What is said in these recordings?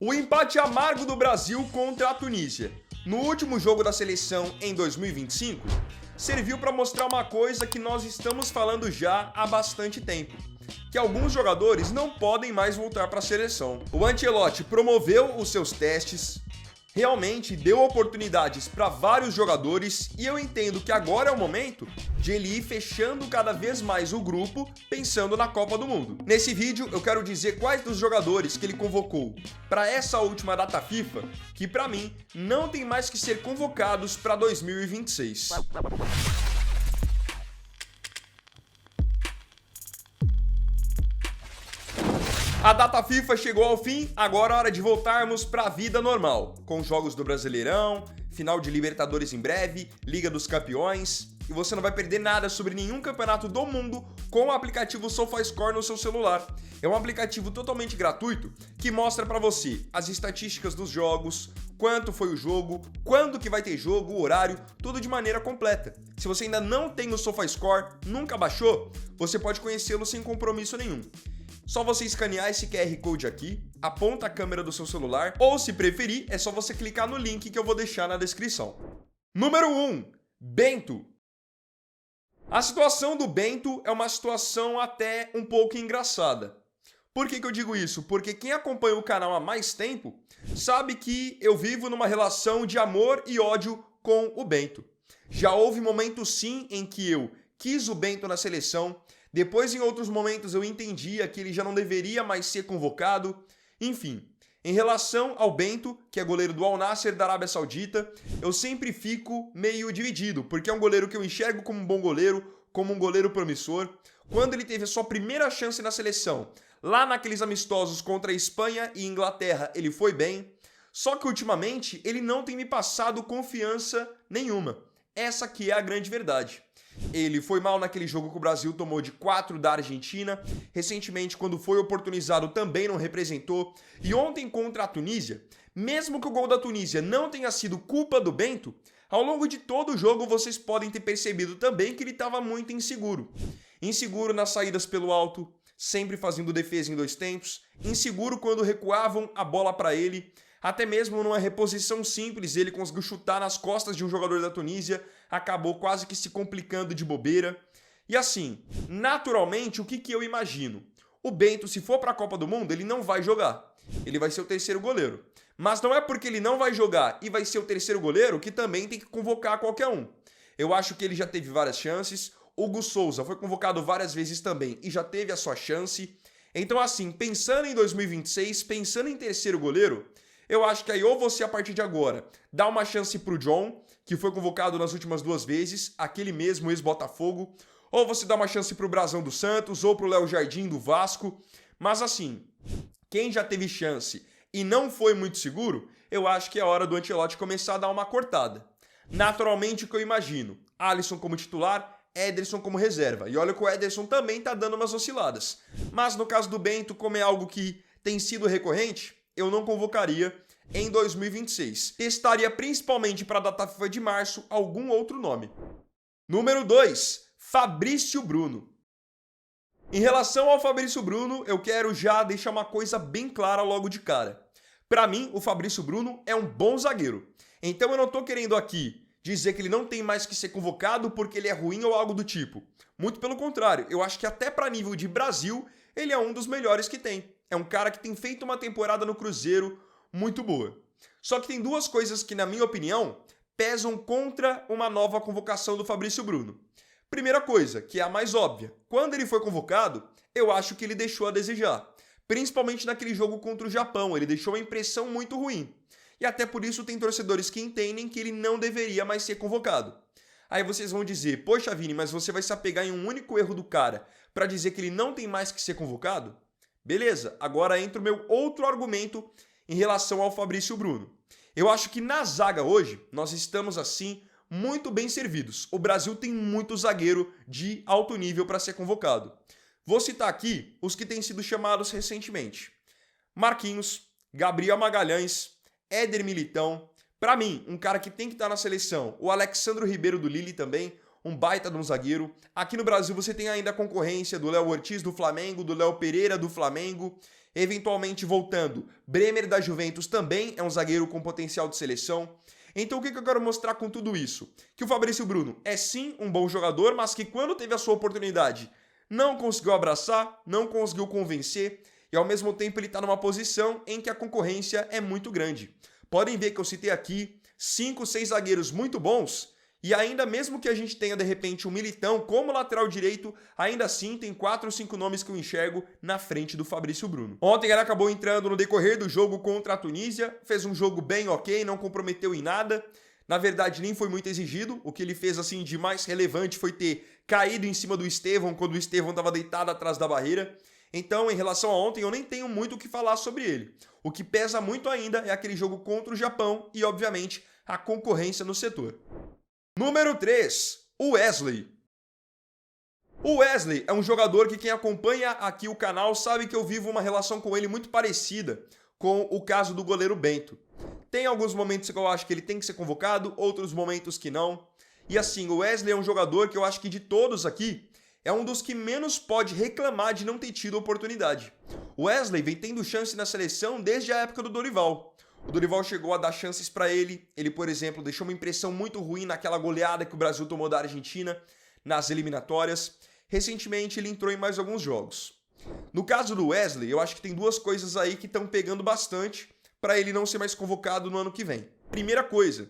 O empate amargo do Brasil contra a Tunísia no último jogo da seleção em 2025 serviu para mostrar uma coisa que nós estamos falando já há bastante tempo, que alguns jogadores não podem mais voltar para a seleção. O Ancelotti promoveu os seus testes, realmente deu oportunidades para vários jogadores e eu entendo que agora é o momento de ele ir fechando cada vez mais o grupo pensando na Copa do Mundo. Nesse vídeo eu quero dizer quais dos jogadores que ele convocou para essa última data FIFA que para mim não tem mais que ser convocados para 2026. A data FIFA chegou ao fim, agora é hora de voltarmos para a vida normal, com jogos do Brasileirão, final de Libertadores em breve, Liga dos Campeões, e você não vai perder nada sobre nenhum campeonato do mundo com o aplicativo SofaScore no seu celular. É um aplicativo totalmente gratuito que mostra para você as estatísticas dos jogos, quanto foi o jogo, quando que vai ter jogo, o horário, tudo de maneira completa. Se você ainda não tem o SofaScore, nunca baixou, você pode conhecê-lo sem compromisso nenhum. Só você escanear esse QR Code aqui, aponta a câmera do seu celular, ou se preferir, é só você clicar no link que eu vou deixar na descrição. Número 1. Bento. A situação do Bento é uma situação até um pouco engraçada. Por que eu digo isso? Porque quem acompanha o canal há mais tempo sabe que eu vivo numa relação de amor e ódio com o Bento. Já houve momentos sim em que eu quis o Bento na seleção. Depois, em outros momentos, eu entendia que ele já não deveria mais ser convocado. Enfim, em relação ao Bento, que é goleiro do Al Nassr da Arábia Saudita, eu sempre fico meio dividido, porque é um goleiro que eu enxergo como um bom goleiro, como um goleiro promissor. Quando ele teve a sua primeira chance na seleção, lá naqueles amistosos contra a Espanha e Inglaterra, ele foi bem. Só que ultimamente, ele não tem me passado confiança nenhuma. Essa que é a grande verdade. Ele foi mal naquele jogo que o Brasil tomou de 4 da Argentina. Recentemente, quando foi oportunizado, também não representou. E ontem contra a Tunísia, mesmo que o gol da Tunísia não tenha sido culpa do Bento, ao longo de todo o jogo vocês podem ter percebido também que ele estava muito inseguro. Inseguro nas saídas pelo alto, sempre fazendo defesa em dois tempos. Inseguro quando recuavam a bola para ele. Até mesmo numa reposição simples, ele conseguiu chutar nas costas de um jogador da Tunísia, acabou quase que se complicando de bobeira. E assim, naturalmente, o que eu imagino? O Bento, se for para a Copa do Mundo, ele não vai jogar. Ele vai ser o terceiro goleiro. Mas não é porque ele não vai jogar e vai ser o terceiro goleiro que também tem que convocar qualquer um. Eu acho que ele já teve várias chances. Hugo Souza foi convocado várias vezes também e já teve a sua chance. Então assim, pensando em 2026, pensando em terceiro goleiro, eu acho que aí ou você, a partir de agora, dá uma chance pro John, que foi convocado nas últimas 2 vezes, aquele mesmo ex-Botafogo, ou você dá uma chance pro Brazão do Santos, ou pro Léo Jardim do Vasco. Mas assim, quem já teve chance e não foi muito seguro, eu acho que é hora do Ancelotti começar a dar uma cortada. Naturalmente, o que eu imagino, Alisson como titular, Ederson como reserva. E olha que o Ederson também tá dando umas osciladas. Mas no caso do Bento, como é algo que tem sido recorrente, eu não convocaria em 2026. Testaria principalmente para a data FIFA de março algum outro nome. Número 2, Fabrício Bruno. Em relação ao Fabrício Bruno, eu quero já deixar uma coisa bem clara logo de cara. Para mim, o Fabrício Bruno é um bom zagueiro. Então eu não tô querendo aqui dizer que ele não tem mais que ser convocado porque ele é ruim ou algo do tipo. Muito pelo contrário, eu acho que até para nível de Brasil, ele é um dos melhores que tem. É um cara que tem feito uma temporada no Cruzeiro muito boa. Só que tem duas coisas que, na minha opinião, pesam contra uma nova convocação do Fabrício Bruno. Primeira coisa, que é a mais óbvia. Quando ele foi convocado, eu acho que ele deixou a desejar. Principalmente naquele jogo contra o Japão, ele deixou uma impressão muito ruim. E até por isso tem torcedores que entendem que ele não deveria mais ser convocado. Aí vocês vão dizer, poxa Vini, mas você vai se apegar em um único erro do cara para dizer que ele não tem mais que ser convocado? Beleza, agora entra o meu outro argumento em relação ao Fabrício Bruno. Eu acho que na zaga hoje, nós estamos assim muito bem servidos. O Brasil tem muito zagueiro de alto nível para ser convocado. Vou citar aqui os que têm sido chamados recentemente. Marquinhos, Gabriel Magalhães, Éder Militão. Para mim, um cara que tem que estar na seleção, o Alexandro Ribeiro do Lille também, um baita de um zagueiro. Aqui no Brasil você tem ainda a concorrência do Léo Ortiz do Flamengo, do Léo Pereira do Flamengo. Eventualmente voltando, Bremer da Juventus também é um zagueiro com potencial de seleção. Então o que eu quero mostrar com tudo isso? Que o Fabrício Bruno é sim um bom jogador, mas que quando teve a sua oportunidade não conseguiu abraçar, não conseguiu convencer e ao mesmo tempo ele está numa posição em que a concorrência é muito grande. Podem ver que eu citei aqui 5, 6 zagueiros muito bons e ainda mesmo que a gente tenha de repente um Militão como lateral direito, ainda assim tem 4 ou 5 nomes que eu enxergo na frente do Fabrício Bruno. Ontem ele acabou entrando no decorrer do jogo contra a Tunísia, fez um jogo bem ok, não comprometeu em nada. Na verdade, nem foi muito exigido. O que ele fez assim de mais relevante foi ter caído em cima do Estevão quando o Estevão estava deitado atrás da barreira. Então, em relação a ontem, eu nem tenho muito o que falar sobre ele. O que pesa muito ainda é aquele jogo contra o Japão e, obviamente, a concorrência no setor. Número 3, o Wesley. O Wesley é um jogador que quem acompanha aqui o canal sabe que eu vivo uma relação com ele muito parecida com o caso do goleiro Bento. Tem alguns momentos que eu acho que ele tem que ser convocado, outros momentos que não. E assim, o Wesley é um jogador que eu acho que de todos aqui, é um dos que menos pode reclamar de não ter tido oportunidade. O Wesley vem tendo chance na seleção desde a época do Dorival. O Dorival chegou a dar chances para ele. Ele, por exemplo, deixou uma impressão muito ruim naquela goleada que o Brasil tomou da Argentina nas eliminatórias. Recentemente ele entrou em mais alguns jogos. No caso do Wesley, eu acho que tem duas coisas aí que estão pegando bastante para ele não ser mais convocado no ano que vem. Primeira coisa,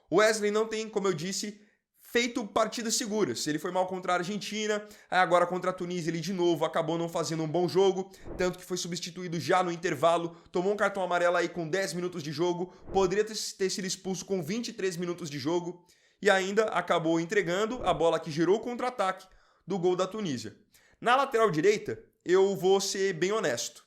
o Wesley não tem, como eu disse, feito partidas seguras. Ele foi mal contra a Argentina, agora contra a Tunísia ele de novo acabou não fazendo um bom jogo, tanto que foi substituído já no intervalo, tomou um cartão amarelo aí com 10 minutos de jogo, poderia ter sido expulso com 23 minutos de jogo e ainda acabou entregando a bola que gerou o contra-ataque do gol da Tunísia. Na lateral direita, eu vou ser bem honesto.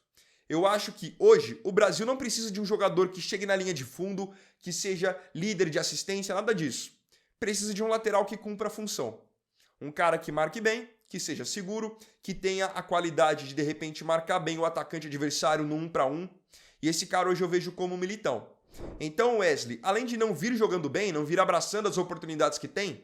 Eu acho que hoje o Brasil não precisa de um jogador que chegue na linha de fundo, que seja líder de assistência, nada disso. Precisa de um lateral que cumpra a função. Um cara que marque bem, que seja seguro, que tenha a qualidade de repente marcar bem o atacante adversário no 1 para 1. E esse cara hoje eu vejo como um Militão. Então o Wesley, além de não vir jogando bem, não vir abraçando as oportunidades que tem,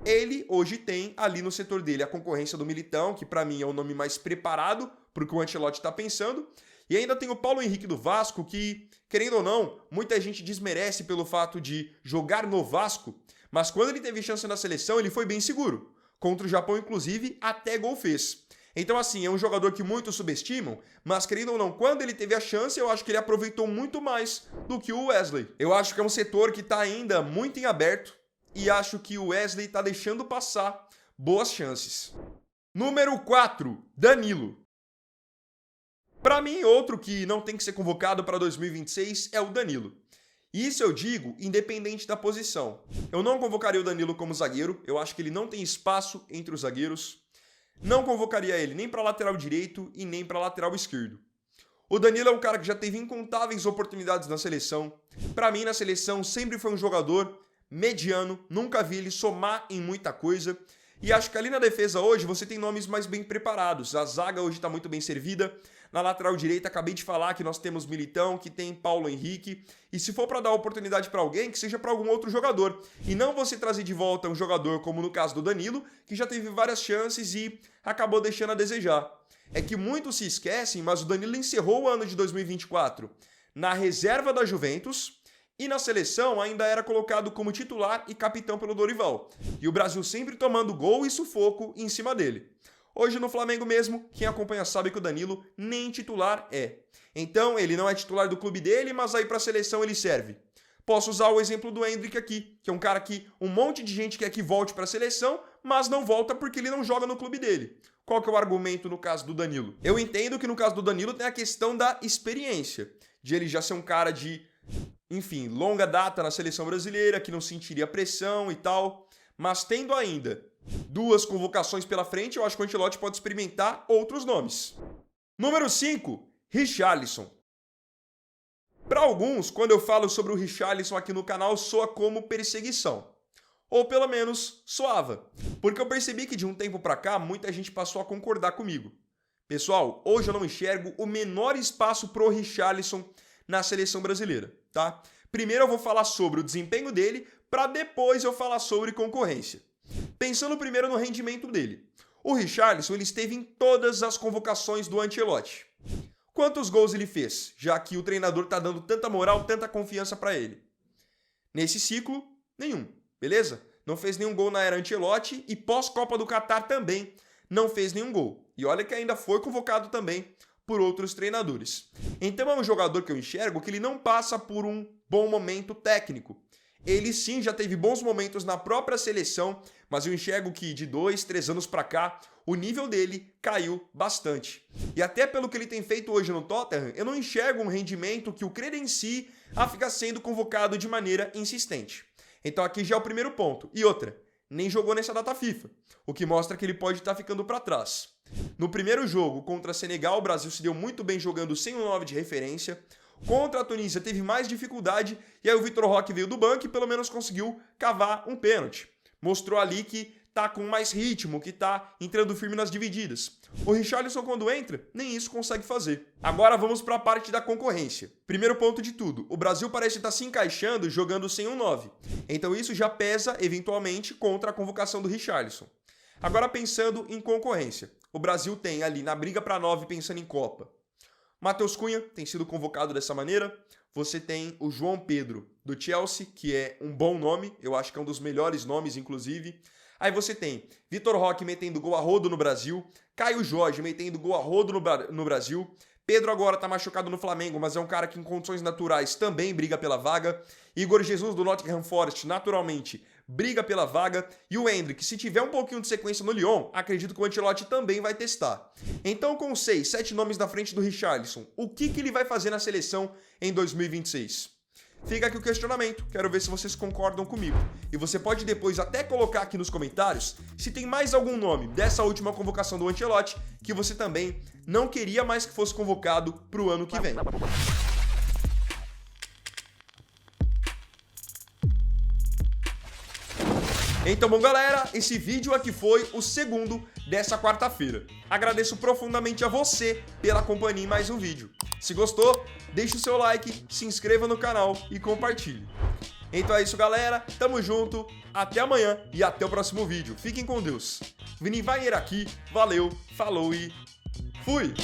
ele hoje tem ali no setor dele a concorrência do Militão, que para mim é o nome mais preparado para o que o Ancelotti está pensando. E ainda tem o Paulo Henrique do Vasco, que, querendo ou não, muita gente desmerece pelo fato de jogar no Vasco, mas quando ele teve chance na seleção, ele foi bem seguro. Contra o Japão, inclusive, até gol fez. Então, assim, é um jogador que muitos subestimam, mas, querendo ou não, quando ele teve a chance, eu acho que ele aproveitou muito mais do que o Wesley. Eu acho que é um setor que está ainda muito em aberto e acho que o Wesley está deixando passar boas chances. Número 4, Danilo. Para mim, outro que não tem que ser convocado para 2026 é o Danilo. E isso eu digo independente da posição. Eu não convocaria o Danilo como zagueiro, eu acho que ele não tem espaço entre os zagueiros. Não convocaria ele nem para lateral direito e nem para lateral esquerdo. O Danilo é um cara que já teve incontáveis oportunidades na seleção. Para mim, na seleção, sempre foi um jogador mediano, nunca vi ele somar em muita coisa. E acho que ali na defesa hoje você tem nomes mais bem preparados. A zaga hoje está muito bem servida. Na lateral direita, acabei de falar que nós temos Militão, que tem Paulo Henrique. E se for para dar oportunidade para alguém, que seja para algum outro jogador. E não você trazer de volta um jogador como no caso do Danilo, que já teve várias chances e acabou deixando a desejar. É que muitos se esquecem, mas o Danilo encerrou o ano de 2024 na reserva da Juventus e na seleção ainda era colocado como titular e capitão pelo Dorival. E o Brasil sempre tomando gol e sufoco em cima dele. Hoje no Flamengo mesmo, quem acompanha sabe que o Danilo nem titular é. Então ele não é titular do clube dele, mas aí para a seleção ele serve. Posso usar o exemplo do Endrick aqui, que é um cara que um monte de gente quer que volte para a seleção, mas não volta porque ele não joga no clube dele. Qual que é o argumento no caso do Danilo? Eu entendo que no caso do Danilo tem a questão da experiência, de ele já ser um cara de, enfim, longa data na seleção brasileira, que não sentiria pressão e tal, mas tendo ainda 2 convocações pela frente, eu acho que o Ancelotti pode experimentar outros nomes. Número 5, Richarlison. Para alguns, quando eu falo sobre o Richarlison aqui no canal, soa como perseguição. Ou pelo menos soava. Porque eu percebi que de um tempo para cá, muita gente passou a concordar comigo. Pessoal, hoje eu não enxergo o menor espaço pro Richarlison na seleção brasileira, tá? Primeiro eu vou falar sobre o desempenho dele, para depois eu falar sobre concorrência. Pensando primeiro no rendimento dele. O Richarlison ele esteve em todas as convocações do Ancelotti. Quantos gols ele fez, já que o treinador tá dando tanta moral, tanta confiança para ele? Nesse ciclo, nenhum, beleza? Não fez nenhum gol na era Ancelotti e pós-Copa do Catar também não fez nenhum gol. E olha que ainda foi convocado também por outros treinadores. Então é um jogador que eu enxergo que ele não passa por um bom momento técnico. Ele sim já teve bons momentos na própria seleção, mas eu enxergo que de 2, 3 anos para cá, o nível dele caiu bastante. E até pelo que ele tem feito hoje no Tottenham, eu não enxergo um rendimento que o credencie a ficar sendo convocado de maneira insistente. Então aqui já é o primeiro ponto. E outra, nem jogou nessa data FIFA, o que mostra que ele pode estar ficando para trás. No primeiro jogo contra Senegal, o Brasil se deu muito bem jogando sem um 9 de referência. Contra a Tunísia teve mais dificuldade e aí o Vitor Roque veio do banco e pelo menos conseguiu cavar um pênalti. Mostrou ali que tá com mais ritmo, que tá entrando firme nas divididas. O Richarlison, quando entra, nem isso consegue fazer. Agora vamos para a parte da concorrência. Primeiro ponto de tudo, o Brasil parece estar se encaixando jogando sem um 9. Então isso já pesa, eventualmente, contra a convocação do Richarlison. Agora pensando em concorrência. O Brasil tem ali na briga para 9 pensando em Copa. Matheus Cunha tem sido convocado dessa maneira. Você tem o João Pedro do Chelsea, que é um bom nome. Eu acho que é um dos melhores nomes, inclusive. Aí você tem Vitor Roque metendo gol a rodo no Brasil. Caio Jorge metendo gol a rodo no Brasil. Pedro agora tá machucado no Flamengo, mas é um cara que em condições naturais também briga pela vaga. Igor Jesus do Nottingham Forest, naturalmente, briga pela vaga. E o Endrick, se tiver um pouquinho de sequência no Lyon, acredito que o Ancelotti também vai testar. Então, com 6, 7 nomes na frente do Richarlison, o que ele vai fazer na seleção em 2026? Fica aqui o questionamento, quero ver se vocês concordam comigo. E você pode depois até colocar aqui nos comentários se tem mais algum nome dessa última convocação do Ancelotti que você também não queria mais que fosse convocado para o ano que vem. Então, bom, galera, esse vídeo aqui foi o segundo dessa quarta-feira. Agradeço profundamente a você pela companhia em mais um vídeo. Se gostou, deixe o seu like, se inscreva no canal e compartilhe. Então é isso, galera. Tamo junto, até amanhã e até o próximo vídeo. Fiquem com Deus. Vini Wagner aqui, valeu, falou e fui!